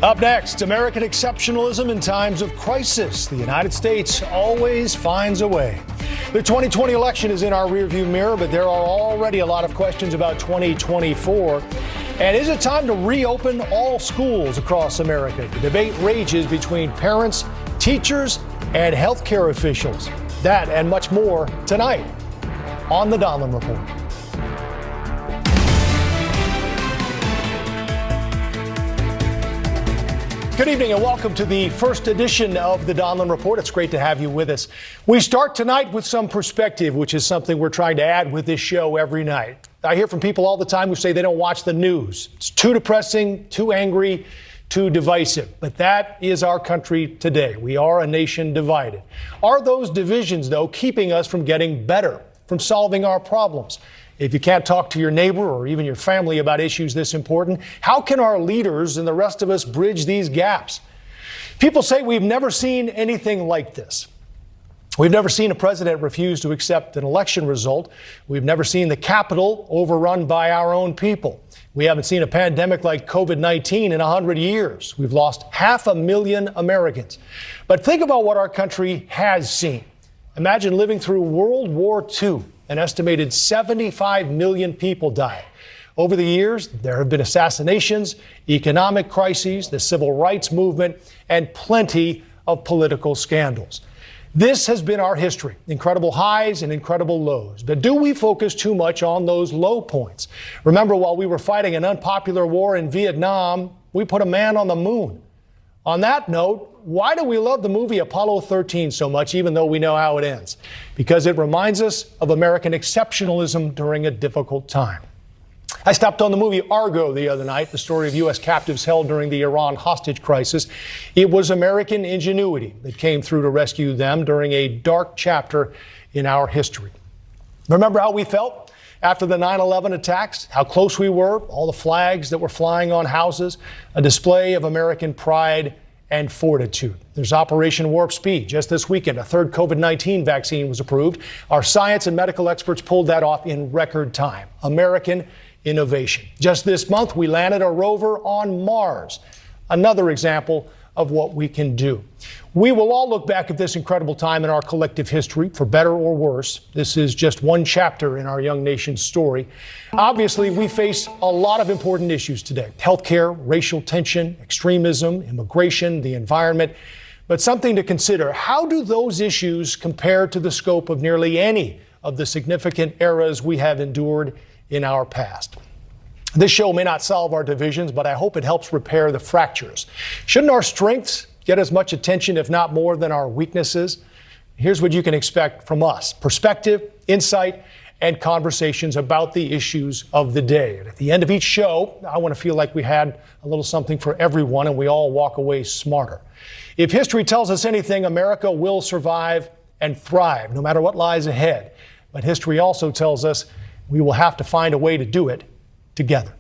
Up next, American exceptionalism in times of crisis. The United States always finds a way. The 2020 election is in our rearview mirror, but there are already a lot of questions about 2024. And is it time to reopen all schools across America? The debate rages between parents, teachers, and healthcare officials. That and much more tonight on the Donlon Report. Good evening and welcome to the first edition of the Donlon Report. It's great to have you with us. We start tonight with some perspective, which is something we're trying to add with this show every night. I hear from people all the time who say they don't watch the news. It's too depressing, too angry, too divisive. But that is our country today. We are a nation divided. Are those divisions, though, keeping us from getting better, from solving our problems? If you can't talk to your neighbor or even your family about issues this important, how can our leaders and the rest of us bridge these gaps? People say we've never seen anything like this. We've never seen a president refuse to accept an election result. We've never seen the Capitol overrun by our own people. We haven't seen a pandemic like COVID-19 in 100 years. We've lost 500,000 Americans. But think about what our country has seen. Imagine living through World War II. An estimated 75 million people died. Over the years, there have been assassinations, economic crises, the civil rights movement, and plenty of political scandals. This has been our history, incredible highs and incredible lows. But do we focus too much on those low points? Remember, while we were fighting an unpopular war in Vietnam, we put a man on the moon. On that note, why do we love the movie Apollo 13 so much, even though we know how it ends? Because it reminds us of American exceptionalism during a difficult time. I stopped on the movie Argo the other night, the story of U.S. captives held during the Iran hostage crisis. It was American ingenuity that came through to rescue them during a dark chapter in our history. Remember how we felt after the 9/11 attacks, how close we were, all the flags that were flying on houses, a display of American pride and fortitude. There's Operation Warp Speed. Just this weekend, a third COVID-19 vaccine was approved. Our science and medical experts pulled that off in record time. American innovation. Just this month, we landed a rover on Mars. Another example of what we can do. We will all look back at this incredible time in our collective history, for better or worse. This is just one chapter in our young nation's story. Obviously, we face a lot of important issues today. Healthcare, racial tension, extremism, immigration, the environment. But something to consider, how do those issues compare to the scope of nearly any of the significant eras we have endured in our past? This show may not solve our divisions, but I hope it helps repair the fractures. Shouldn't our strengths get as much attention, if not more, than our weaknesses? Here's what you can expect from us: perspective, insight, and conversations about the issues of the day. And at the end of each show, I want to feel like we had a little something for everyone and we all walk away smarter. If history tells us anything, America will survive and thrive, no matter what lies ahead. But history also tells us we will have to find a way to do it together.